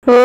ஸ்ரீஹரிஹ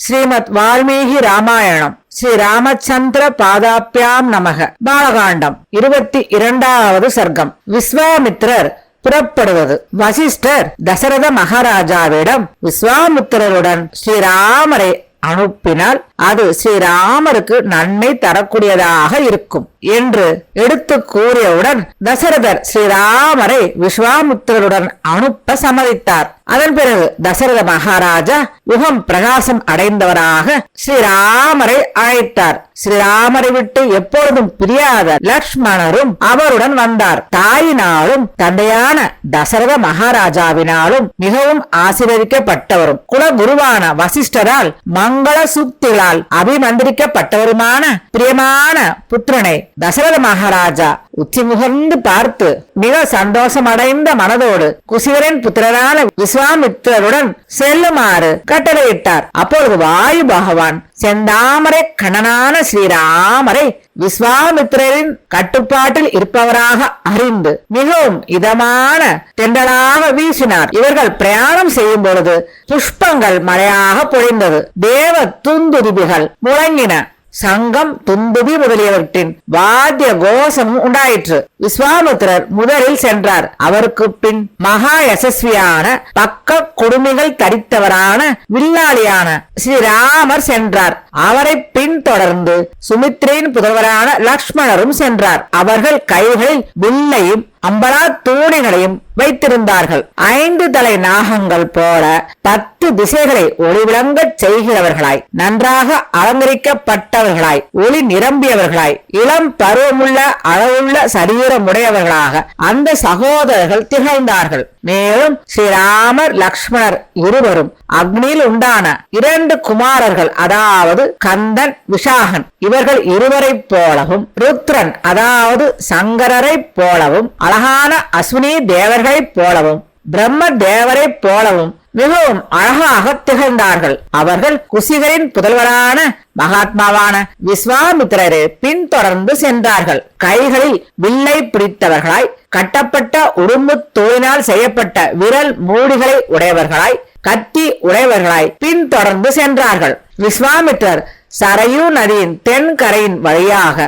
ஸ்ரீமத் வால்மீகி ராமாயணம் ஸ்ரீ ராமச்சந்திர பாதாப்யாம் நமக. பாலகாண்டம் 22வது சர்க்கம். விஸ்வாமித்திரர் புறப்படுவது. வசிஷ்டர் தசரத மகாராஜாவிடம் விஸ்வாமித்திரருடன் ஸ்ரீராமரை அனுப்பினால் அது ஸ்ரீராமருக்கு நன்மை தரக்கூடியதாக இருக்கும் என்று எடுத்து கூறியவுடன் தசரதர் ஸ்ரீராமரை விஸ்வாமித்திரருடன் அனுப்ப சம்மதித்தார். அதன் பிறகு தசரத மகாராஜா யுகம் பிரகாசம் அடைந்தவராக ஸ்ரீராமரை அழைத்தார். ஸ்ரீராமரை விட்டு எப்பொழுதும் பிரியாத லக்ஷ்மணரும் அவருடன் வந்தார். தாயினாலும் தந்தையான தசரத மகாராஜாவினாலும் மிகவும் ஆசீர்வதிக்கப்பட்டவரும் குலகுருவான வசிஷ்டரால் மங்கள சூக்திகளால் அபிமந்திரிக்கப்பட்டவருமான பிரியமான புத்திரனை தசரத மகாராஜா உச்சி முகர்ந்து பார்த்து மிக சந்தோஷமடைந்த மனதோடு குசிவரின் புத்திரனான விஸ்வாமித்திரருடன் செல்லுமாறு கட்டளையிட்டார். அப்பொழுது வாயு பகவான் செந்தாமரை கண்ணனான ஸ்ரீராமரை விஸ்வாமித்திரரின் கட்டுப்பாட்டில் இருப்பவராக அறிந்து மிகவும் இதமான தென்றலாக வீசினார். இவர்கள் பிரயாணம் செய்யும் பொழுது புஷ்பங்கள் மழையாக பொழிந்தது. தேவ துந்துரிபிகள் முழங்கின. சங்கம் துந்துபி முதலியவற்றின் வாத்திய கோஷமும் உண்டாயிற்று. விஸ்வாமித்திரர் முதலில் சென்றார். அவருக்கு பின் மகா யசஸ்வியான பக்க குடுமிகள் தரித்தவரான வில்லாளியான ஸ்ரீராமர் சென்றார். அவரை பின்தொடர்ந்து சுமித்ரின் புதல்வரான லக்ஷ்மணரும் சென்றார். அவர்கள் கைகளில் வில்லையும் அம்பலா தூணிகளையும் வைத்திருந்தார்கள். 5 தலை நாகங்கள் போல 10 திசைகளை ஒளிவிளங்கச் செய்கிறவர்களாய், நன்றாக அலங்கரிக்கப்பட்டவர்களாய், ஒளி நிரம்பியவர்களாய், இளம் பருவமுள்ள அளவுள்ள சரீரமுடையவர்களாக அந்த சகோதரர்கள் திகழ்ந்தார்கள். மேலும் ஸ்ரீராமர் லக்ஷ்மணர் இருவரும் அக்னியில் உண்டான 2 குமாரர்கள், அதாவது கந்தன் விஷாகன், இவர்கள் இருவரை போலவும் ருத்ரன் அதாவது சங்கரரை போலவும் அழகான அஸ்வினி தேவர்களை போலவும் பிரம்ம தேவரை போலவும் மிகவும் அழகாக திகழ்ந்தார்கள். அவர்கள் குசிகரின் புதல்வரான மகாத்மாவான விஸ்வாமித்திரரை பின்தொடர்ந்து சென்றார்கள். கைகளில் வில்லை பிடித்தவர்களாய், கட்டப்பட்ட உடும்பு தோலினால் செய்யப்பட்ட விரல் மூடிகளை உடையவர்களாய், கத்தி உடையவர்களாய் பின்தொடர்ந்து சென்றார்கள். விஸ்வாமித்திரர் சரையூ நதியின் தென்கரையின் வழியாக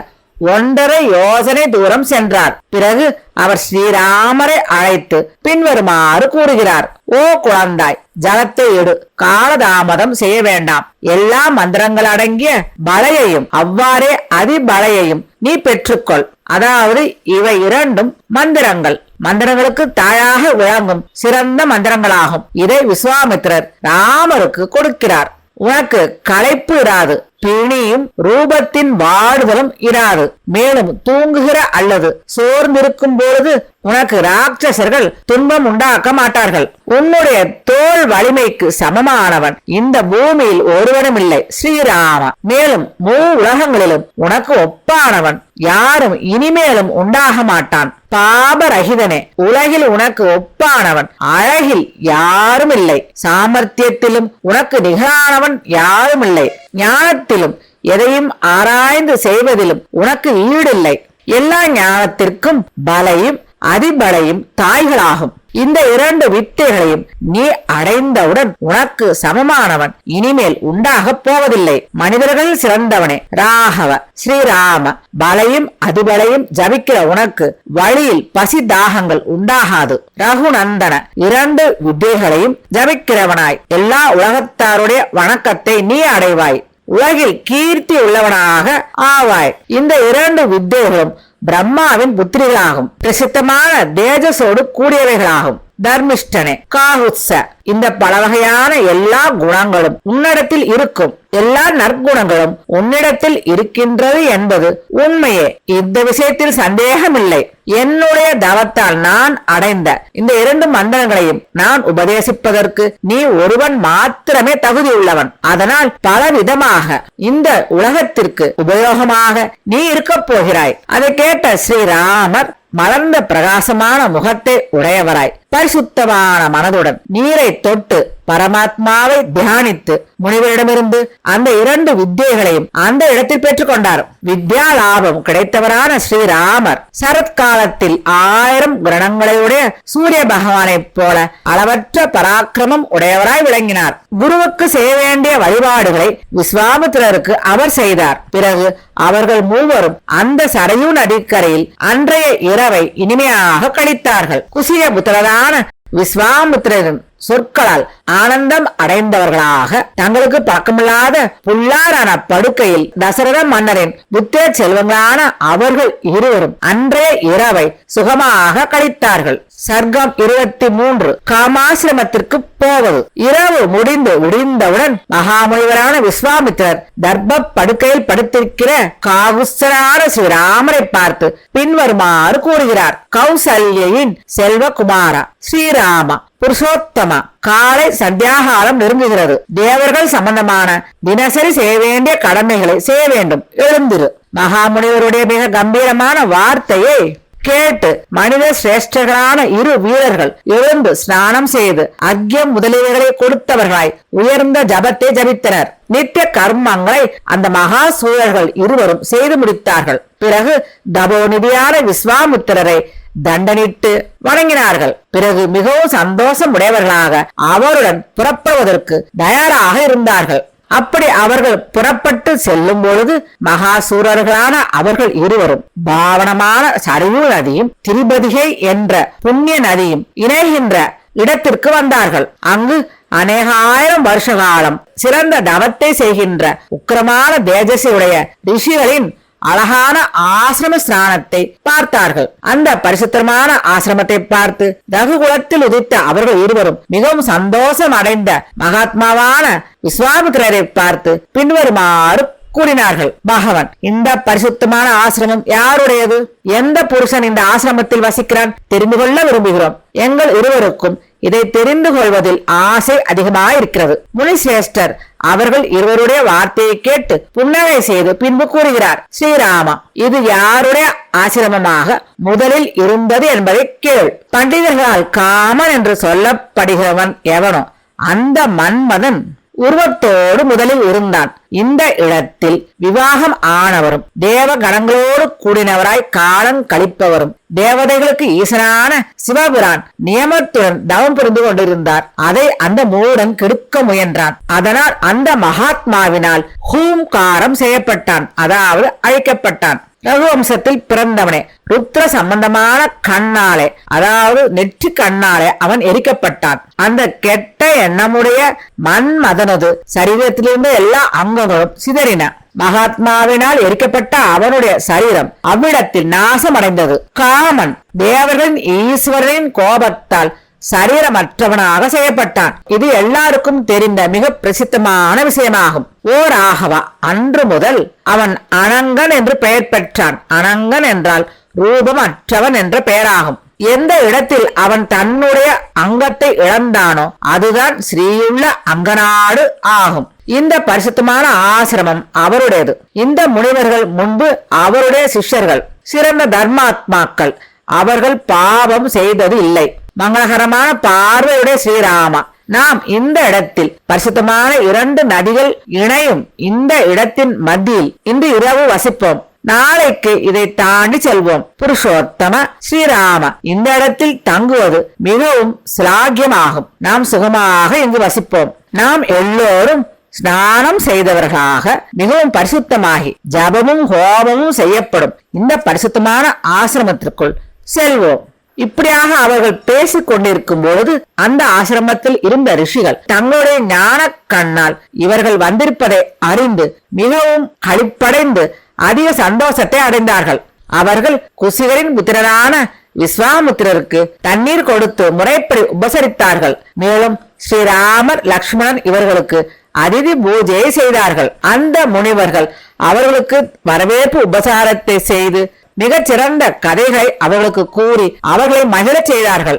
1.5 யோசனை தூரம் சென்றார். பிறகு அவர் ஸ்ரீராமரை அழைத்து பின்வருமாறு கூறுகிறார். ஓ குழந்தாய், ஜலத்தை எடு, காலதாமதம் செய்ய வேண்டாம். எல்லா மந்திரங்கள் அடங்கிய பலையையும் அவ்வாறே அதிபலையையும் நீ பெற்றுக்கொள். அதாவது இவை 2ம் மந்திரங்கள், மந்திரங்களுக்கு தாயாக விளங்கும் சிறந்த மந்திரங்களாகும். இதை விஸ்வாமித்திரர் ராமருக்கு கொடுக்கிறார். உனக்கு களைப்பு இராது, பிணியும் ரூபத்தின் வாடுதலும் இராது. மேலும் தூங்குகிற அல்லது சோர்ந்திருக்கும் பொழுது உனக்கு ராட்சசர்கள் துன்பம் உண்டாக்க மாட்டார்கள். உன்னுடைய தோல் வலிமைக்கு சமமானவன் இந்த பூமியில் ஒருவனும் இல்லை ஸ்ரீராம. மேலும் 3 உலகங்களிலும் உனக்கு ஒப்பானவன் யாரும் இனிமேலும் உண்டாக மாட்டான். பாபரகிதனே, உலகில் உனக்கு ஒப்பானவன் அழகில் யாரும் இல்லை. சாமர்த்தியத்திலும் உனக்கு நிகரானவன் யாரும் இல்லை. ஞானத்திலும் எதையும் ஆராய்ந்து செய்வதிலும் உனக்கு ஈடில்லை. எல்லா ஞானத்திற்கும் பலையும் அதிபலையும் தாய்களாகும். இந்த 2 வித்தைகளையும் நீ அடைந்தவுடன் உனக்கு சமமானவன் இனிமேல் உண்டாக போவதில்லை. மனிதர்கள் சிறந்தவனே ராகவ ஸ்ரீராம, பலையும் அதிபலையும் ஜபிக்கிற உனக்கு வழியில் பசி தாகங்கள் உண்டாகாது. ரகுநந்தன, 2 வித்தைகளையும் ஜபிக்கிறவனாய் எல்லா உலகத்தாருடைய வணக்கத்தை நீ அடைவாய். உலகில் கீர்த்தி உள்ளவனாக ஆவாய். இந்த 2 வித்தைகளும் பிரம்மாவின் புத்திரிகளாகும். பிரசித்தமான தேஜஸோடு கூடியவைகளாகும். தர்மிஷ்டனே காகுத்ச, இந்த பல வகையான எல்லா குணங்களும் உன்னிடத்தில் இருக்கும். எல்லா நற்குணங்களும் உன்னிடத்தில் இருக்கின்றது என்பது உண்மையே. இந்த விஷயத்தில் சந்தேகமில்லை. என்னுடைய தவத்தால் நான் அடைந்த இந்த 2 மந்திரங்களையும் நான் உபதேசிப்பதற்கு நீ ஒருவன் மாத்திரமே தகுதியுள்ளவன். அதனால் பல விதமாக இந்த உலகத்திற்கு உபயோகமாக நீ இருக்க போகிறாய். அதை கேட்ட ஸ்ரீராமர் மலர்ந்த பிரகாசமான முகத்தை உடையவராய் பரிசுத்தமான மனதுடன் நீரை தொட்டு பரமாத்மாவை தியானித்து முனிவரிடமிருந்து அந்த 2 வித்தியைகளையும் அந்த இடத்தில் பெற்றுக் கொண்டார். வித்யா லாபம் கிடைத்தவரான ஸ்ரீராமர் சரத்காலத்தில் 1000 கிரணங்களையுடைய சூரிய பகவானைப் போல அளவற்ற பராக்கிரமம் உடையவராய் விளங்கினார். குருவுக்கு செய்ய வேண்டிய வழிபாடுகளை விஸ்வாமித்திரருக்கு அவர் செய்தார். பிறகு அவர்கள் மூவரும் அந்த சரையூ நதிக்கரையில் அன்றைய இரவை இனிமையாக கழித்தார்கள். குசிய புத்திரரான விஸ்வாமித்திரரின் சொற்களால் ஆனந்தம் அடைந்தவர்களாக தங்களுக்கு பக்கமில்லாத புல்லாரான படுக்கையில் தசரத மன்னரின் புத்திர செல்வங்களான அவர்கள் இருவரும் அன்றைய இரவை சுகமாக கழித்தார்கள். சர்க்கம் 23. காமாசிரமத்திற்கு போவது. இரவு முடிந்தவுடன் மகாமுனிவரான விஸ்வாமித்திரர் தர்ப்ப படுக்கையில் படுத்திருக்கிற காகுஸ்தரான ஸ்ரீராமரை பார்த்து பின்வருமாறு கூறுகிறார். கௌசல்யின் செல்வகுமாரா ஸ்ரீராமா புருஷோத்தமா, காலை சந்தியாகாலம் நெருங்குகிறது. தேவர்கள் சம்பந்தமான தினசரி செய்ய வேண்டிய கடமைகளை செய்ய வேண்டும். எழுந்திரு. மகாமுனிவருடைய மிக கம்பீரமான வார்த்தையை கேட்டு மனித சிரேஷ்டர்களான 2 வீரர்கள் எழுந்து ஸ்நானம் செய்து அக்யம் முதலியவைகளை கொடுத்தவர்களாய் உயர்ந்த ஜபத்தை ஜபித்தனர். நித்திய கர்மங்களை அந்த மகா சூழர்கள் இருவரும் செய்து முடித்தார்கள். பிறகு தபோநிதியான விஸ்வாமித்திரரை தண்டனிட்டு வணங்கினார்கள். பிறகு மிகவும் சந்தோஷம் உடையவர்களாக அவருடன் புறப்படுவதற்கு தயாராக இருந்தார்கள். அப்படி அவர்கள் புறப்பட்டு செல்லும் பொழுது மகாசூரர்களான அவர்கள் இருவரும் பாவனமான சரையூ நதியும் திரிபதிகை என்ற புண்ணிய நதியும் இணைகின்ற இடத்திற்கு வந்தார்கள். அங்கு அநேகாயிரம் வருஷ காலம் சிறந்த தவத்தை செய்கின்ற உக்கிரமான தேஜசி உடைய ரிஷிகளின் அழகான ஆசிரம ஸ்நானத்தை பார்த்தார்கள். அந்த பரிசுத்தமான ஆசிரமத்தை பார்த்து ரகுகுலத்தில் உதித்த அவர்கள் இருவரும் மிகவும் சந்தோஷம் அடைந்த மகாத்மாவான விஸ்வாமித்திரரை பார்த்து பின்வருமாறு கூறினார்கள். பகவான், இந்த பரிசுத்தமான ஆசிரமம் யாருடையது? எந்த புருஷன் இந்த ஆசிரமத்தில் வசிக்கிறான்? தெரிந்து கொள்ள விரும்புகிறோம். எங்கள் இருவருக்கும் இதை தெரிந்து கொள்வதில் ஆசை அதிகமாயிருக்கிறது. முனிசிரேஷ்டர் அவர்கள் இருவருடைய வார்த்தையை கேட்டு புன்னகை செய்து பின்பு கூறுகிறார். ஸ்ரீராமா, இது யாருடைய ஆசிரமமாக முதலில் இருந்தது என்பதை கேள். பண்டிதர்களால் காமன் என்று சொல்லப்படுகிறவன் எவனோ அந்த மன்மதன் உருவத்தோடு முதலில் இருந்தான். இந்த இடத்தில் விவாகம் ஆனவரும் தேவ கணங்களோடு கூடினவராய் காலம் கழிப்பவரும் தேவதைகளுக்கு ஈசனான சிவபிரான் நியமத்துடன் தவம் புரிந்து கொண்டிருந்தார். அதை அந்த மூடன் கெடுக்க முயன்றான். அதனால் அந்த மகாத்மாவினால் ஹூம்காரம் செய்யப்பட்டான், அதாவது அழிக்கப்பட்டான். ரகுவம்சத்தில் பிறந்தவனே, ருத்ர சம்பந்தமான கண்ணாலே, அதாவது நெற்றி கண்ணாலே அவன் எரிக்கப்பட்டான். அந்த கெட்ட எண்ணமுடைய மன்மதனது சரீரத்திலிருந்து எல்லா அங்கங்களும் சிதறின. மகாத்மாவினால் எரிக்கப்பட்ட அவனுடைய சரீரம் அவ்விடத்தில் நாசமடைந்தது. காமன் தேவர்களின் ஈஸ்வரனின் கோபத்தால் சரீரமற்றவனாக செய்யப்பட்டான். இது எல்லாருக்கும் தெரிந்த மிக பிரசித்தமான விஷயமாகும். ஓர் ஆகவா அன்று முதல் அவன் அனங்கன் என்று பெயர் பெற்றான். அனங்கன் என்றால் ரூபம் அற்றவன் என்ற பெயராகும். எந்த இடத்தில் அவன் தன்னுடைய அங்கத்தை இழந்தானோ அதுதான் ஸ்ரீயுள்ள அங்கநாடு ஆகும். இந்த பரிசுத்தமான ஆசிரமம் அவருடையது. இந்த முனிவர்கள் முன்பு அவருடைய சிஷ்யர்கள், சிறந்த தர்மாத்மாக்கள். அவர்கள் பாவம் செய்தது இல்லை. மங்களகரமான பார்வையுடைய ஸ்ரீராமா, நாம் இந்த இடத்தில் பரிசுத்தமான 2 நதிகள் இணையும் இந்த இடத்தின் மத்தியில் இன்று இரவு வசிப்போம். நாளைக்கு இதை தாண்டி செல்வோம். புருஷோத்தம ஸ்ரீராம, இந்த இடத்தில் தங்குவது மிகவும் சிலாகியமாகும். நாம் சுகமாக இங்கு வசிப்போம். நாம் எல்லோரும் ஸ்நானம் செய்தவர்களாக மிகவும் பரிசுத்தமாகி ஜபமும் ஹோமமும் செய்யப்படும் இந்த பரிசுத்தமான ஆசிரமத்திற்குள் செல்வோம். இப்படியாக அவர்கள் பேசிக் கொண்டிருக்கும் பொழுது அந்த ஆசிரமத்தில் இருந்த ரிஷிகள் தங்களுடைய ஞான கண்ணால் இவர்கள் வந்திருப்பதை அறிந்து மிகவும் களிப்படைந்து அதிக சந்தோஷத்தை அடைந்தார்கள். அவர்கள் குசிகரின் புத்திரரான விஸ்வாமித்திரருக்கு தண்ணீர் கொடுத்து முறைப்படி உபசரித்தார்கள். மேலும் ஸ்ரீராமர், லக்ஷ்மணன் இவர்களுக்கு அதிதி பூஜையை செய்தார்கள். அந்த முனிவர்கள் அவர்களுக்கு வரவேற்பு உபசாரத்தை செய்து மிகச்சிறந்த கதைகளை அவர்களுக்கு கூறி அவர்களை மகிழச் செய்தார்கள்.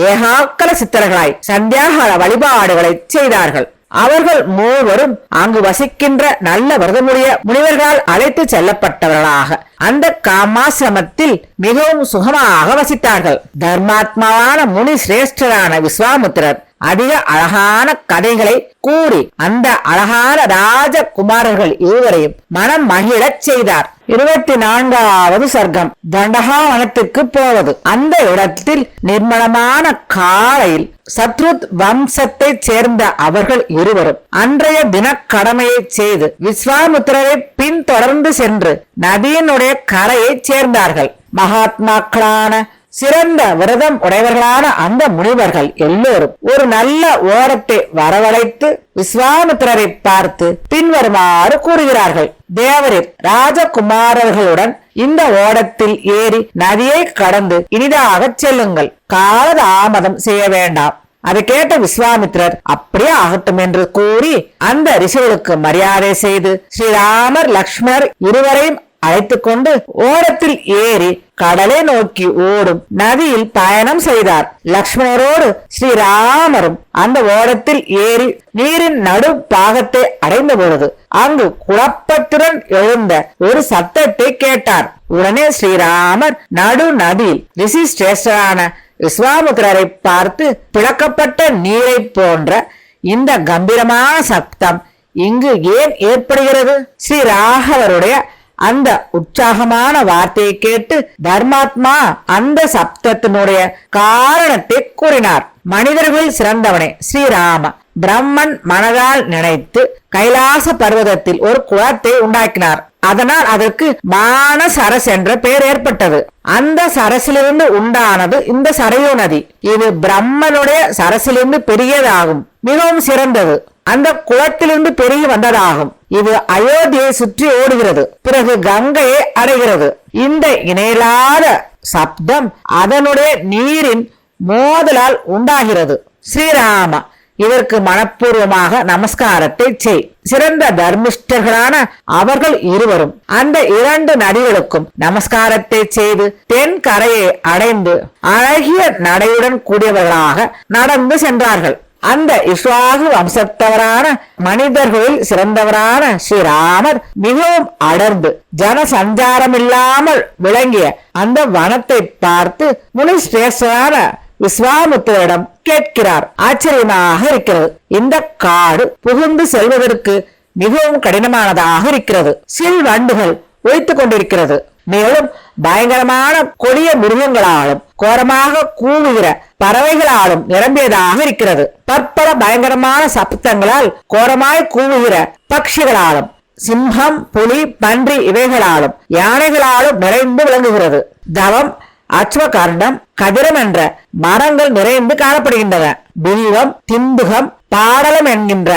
ஏகாக்கல சித்தர்களாய் சந்தியாகால வழிபாடுகளை செய்தார்கள். அவர்கள் மூவரும் அங்கு வசிக்கின்ற நல்ல விரதமுடைய முனிவர்களால் அழைத்து செல்லப்பட்டவர்களாக அந்த காமாசிரமத்தில் மிகவும் சுகமாக வசித்தார்கள். தர்மாத்மாவான முனி சிரேஷ்டரான விஸ்வாமித்திரர் அதிக அழகான கதைகளை கூறி அந்த அழகான ராஜகுமாரர்கள் இருவரையும் மனம் மகிழச் செய்தார். 24வது சர்க்கம் தண்டகா வனத்துக்கு போவது. அந்த இடத்தில் நிர்மலமான காலையில் சத்ருத் வம்சத்தை சேர்ந்த அவர்கள் இருவரும் அன்றைய தினக்கடமையை செய்து விஸ்வாமித்திரரை பின்தொடர்ந்து சென்று நதியினுடைய கரையை சேர்ந்தார்கள். மகாத்மாக்களான சிறந்த விரதம் உடையவர்களான அந்த முனிவர்கள் எல்லோரும் ஒரு நல்ல ஓரத்தை வரவழைத்து விஸ்வாமித்திரரை பார்த்து பின்வருமாறு கூறுகிறார்கள். தேவரின் ராஜகுமாரர்களுடன் இந்த ஓடத்தில் ஏறி நதியை கடந்து இனிதாக செல்லுங்கள். காலதாமதம் செய்ய வேண்டாம். அதை கேட்ட விஸ்வாமித்திரர் அப்படியே ஆகட்டும் என்று கூறி அந்த ரிஷிகளுக்கு மரியாதை செய்து ஸ்ரீராமர் லக்ஷ்மணர் இருவரையும் அழைத்துக் கொண்டு ஓடத்தில் ஏறி கடலை நோக்கி ஓடும் நதியில் பயணம் செய்தார். லக்ஷ்மணரோடு ஸ்ரீராமரும் அந்த ஓடத்தில் ஏறி நீரின் நடு பாகத்தை அடைந்த பொழுது அங்கு குழப்பத்துடன் எழுந்த ஒரு சத்தத்தை கேட்டார். உடனே ஸ்ரீராமர் நடு நதியில் ரிஷி சிரேஷ்டரான விஸ்வாமித்திரரை பார்த்து பிளக்கப்பட்ட நீரை போன்ற இந்த கம்பீரமான சப்தம் இங்கு ஏன் ஏற்படுகிறது? ஸ்ரீ ராகவருடைய அந்த உற்சாகமான வார்த்தையை கேட்டு தர்மாத்மா அந்த சப்தத்தினுடைய காரணத்தை கூறினார். மனிதர்கள் சிறந்தவனே ஸ்ரீராம பிரம்மன் மனதால் நினைத்து கைலாச பர்வதத்தில் ஒரு குளத்தை உண்டாக்கினார். அதனால் அதற்கு மானசரஸ் என்ற பெயர் ஏற்பட்டது. அந்த சரசிலிருந்து உண்டானது இந்த சரையு நதி. இது பிரம்மனுடைய சரசிலிருந்து பெரியதாகும், மிகவும் சிறந்தது. அந்த குளத்திலிருந்து பெருகி வந்ததாகும். இது அயோத்தியை சுற்றி ஓடுகிறது, பிறகு கங்கையை அடைகிறது. இந்த இணையில்லாத சப்தம் அதனுடைய நீரின் மோதலால் உண்டாகிறது. ஸ்ரீராம இதற்கு மனப்பூர்வமாக நமஸ்காரத்தை செய். சிறந்த தர்மிஷ்டர்களான அவர்கள் இருவரும் அந்த 2 நதிகளுக்கும் நமஸ்காரத்தை செய்து தென் கரையை அடைந்து அழகிய நடையுடன் கூடியவர்களாக நடந்து சென்றார்கள். அந்த இஸ்வாகு வம்சத்தவரான மனிதர்களில் சிறந்தவரான ஸ்ரீராமர் மிகவும் அடர்ந்து ஜன சஞ்சாரம் இல்லாமல் விளங்கிய அந்த வனத்தை பார்த்து முனி சிரேஷ்டரான விஸ்வாமித்திரரிடம் கேட்கிறார். ஆச்சரியமாக இருக்கிறது. இந்த காடு புகுந்து செல்வதற்கு மிகவும் கடினமானதாக இருக்கிறது. சில் வண்டுகள் ஒழித்துக் கொண்டிருக்கிறது. மேலும் பயங்கரமான கொடிய மிருகங்களாலும் கோரமாக கூவுகிற பறவைகளாலும் நிரம்பியதாக இருக்கிறது. பற்பல பயங்கரமான சப்தங்களால் கோரமாய் கூவுகிற பட்சிகளாலும் சிம்ஹம், புலி, பன்றி இவைகளாலும் யானைகளாலும் நிறைந்து விளங்குகிறது. தவம், அச்வகர்ணம், கதிரம் என்ற மரங்கள் நிறைந்து காணப்படுகின்றன. பில்வம், திம்புகம், பாடலம் என்கின்ற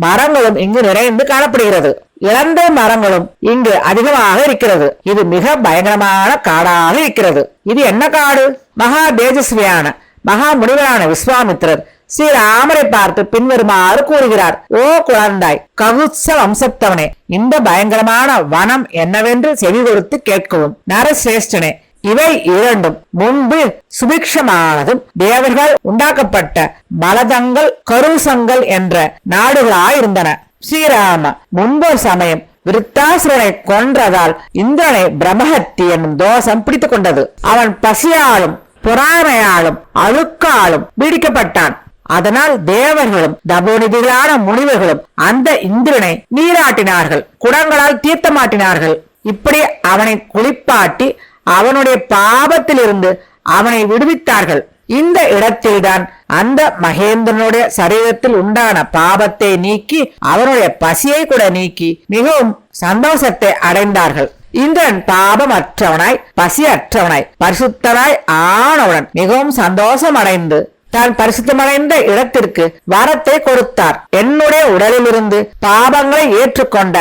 மரங்களும் இங்கு நிறைந்து காணப்படுகிறது. இளந்தை மரங்களும் இங்கு அதிகமாக இருக்கிறது. இது மிக பயங்கரமான காடாக இருக்கிறது. இது என்ன காடு? மகா தேஜஸ்வியான மகா முனிவரான விஸ்வாமித்திரர் ஸ்ரீராமரை பார்த்து பின்வருமாறு கூறுகிறார். ஓ குழந்தாய், ககுத்ச வம்சத்தவனே, இந்த பயங்கரமான வனம் என்னவென்று செவி கொடுத்து கேட்கவும். நரசிரேஷ்டனே, இவை இரண்டும் முன்பு சுபிக்ஷமானதும் தேவர்கள் உண்டாக்கப்பட்ட மலதங்கள், கருசங்கள் என்ற நாடுகளாயிருந்தன. ஸ்ரீராம முன்பு சமயம் விருத்தாசுரனை கொன்றதால் இந்திரனை பிரம்மஹத்தி என்னும் தோஷம் பிடித்துக் கொண்டது. அவன் பசியாலும் பொறாமையாலும் அழுக்காலும் பீடிக்கப்பட்டான். அதனால் தேவர்களும் தபோநிதிகளான முனிவர்களும் அந்த இந்திரனை நீராட்டினார்கள், குடங்களால் தீர்த்தமாட்டினார்கள். இப்படி அவனை குளிப்பாட்டி அவனுடைய பாபத்திலிருந்து அவனை விடுவித்தார்கள். இந்த இடத்தில்தான் அந்த மகேந்திரனுடைய சரீரத்தில் உண்டான பாபத்தை நீக்கி அவனுடைய பசியை கூட நீக்கி மிகவும் சந்தோஷத்தை அடைந்தார்கள். இந்திரன் பாபமற்றவனாய் பசியற்றவனாய் பரிசுத்தனாய் ஆனவுடன் மிகவும் சந்தோஷம் அடைந்து தான் பரிசுத்தமடைந்த இடத்திற்கு வரத்தை கொடுத்தார். என்னுடைய உடலிலிருந்து பாபங்களை ஏற்றுக்கொண்ட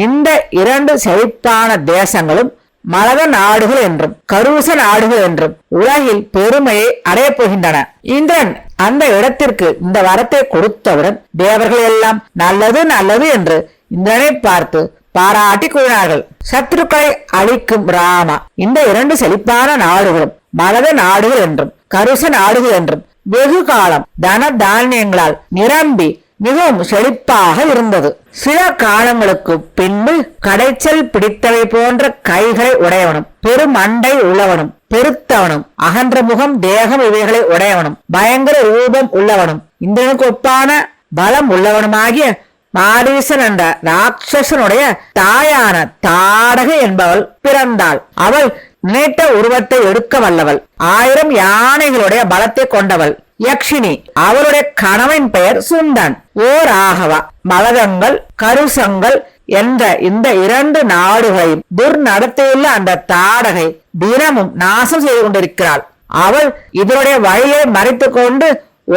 இந்த 2 செழிப்பான தேசங்களும் மலத நாடுகள் என்றும் கருச நாடுகள் என்றும் உலகில் பெருமையை அடையப் போகின்றன. இந்திரன் அந்த இடத்திற்கு இந்த வரத்தை கொடுத்தவுடன் தேவர்கள் எல்லாம் நல்லது நல்லது என்று இந்திரனை பார்த்து பாராட்டி கூறினார்கள். சத்ருக்களை அழிக்கும் ராமா, இந்த 2 செழிப்பான நாடுகளும் மலத நாடுகள் என்றும் கருச நாடுகள் என்றும் வெகு காலம் தன தானியங்களால் நிரம்பி மிகவும் செழிப்பாக இருந்தது. சில காலங்களுக்கு பின்பு கடைச்சல் பிடித்தவை போன்ற கைகளை உடையவனும், பெரும் அண்டை உள்ளவனும், பெருத்தவனும், அகன்ற முகம் தேகம் இவைகளை உடையவனும், பயங்கர ரூபம் உள்ளவனும், இந்திரனுக்கு ஒப்பான பலம் உள்ளவனுமாகிய மாரீசன் என்ற ராட்சசனுடைய தாயான தாடகை என்பவள் பிறந்தாள். அவள் நினைத்த உருவத்தை எடுக்க வல்லவள். 1000 யானைகளுடைய பலத்தை கொண்டவள் யக்ஷினி. அவளுடைய கணவன் பெயர் சுந்தன். ஓர் ஆகவா மலதங்கள் கருசங்கள் என்ற இந்த 2 நாடுகளையும் துர்நடத்தையுள்ள அந்த தாடகை தினமும் நாசம் செய்து கொண்டிருக்கிறாள். அவள் இதனுடைய வழியை மறைத்துக் கொண்டு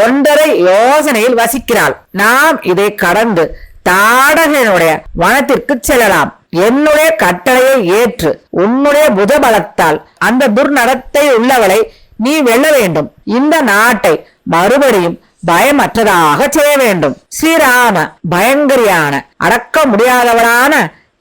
1.5 யோசனையில் வசிக்கிறாள். நாம் இதை கடந்து தாடகனுடைய வனத்திற்கு செல்லலாம். என்னுடைய கட்டளையை ஏற்று உன்னுடைய புதபலத்தால் அந்த துர்நடத்தை உள்ளவளை நீ வெல்ல வேண்டும். இந்த நாட்டை மறுபடியும் பயமற்றதாக செய்ய வேண்டும். ஸ்ரீராம பயங்கரியான அடக்க முடியாதவளான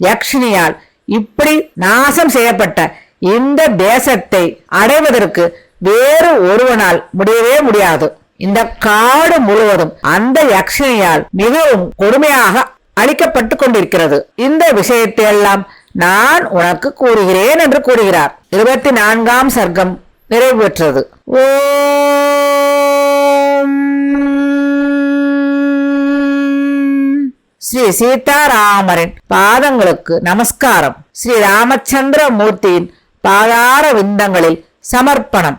யக்ஷினியால் இப்படி நாசம் செய்யப்பட்ட இந்த தேசத்தை அடைவதற்கு வேறு ஒருவனால் முடியவே முடியாது. இந்த காடு முழுவதும் அந்த யக்ஷினியால் மிகவும் கொடுமையாக அளிக்கப்பட்டு கொண்டிருக்கிறது. இந்த விஷயத்தை எல்லாம் நான் உனக்கு கூறுகிறேன் என்று கூறுகிறார். 24ஆம் சர்க்கம் நிறைவு பெற்றது. ஓம் ஸ்ரீ சீதாராமரின் பாதங்களுக்கு நமஸ்காரம். ஸ்ரீ ராமச்சந்திர மூர்த்தியின் பாதார விந்தங்களில் சமர்ப்பணம்.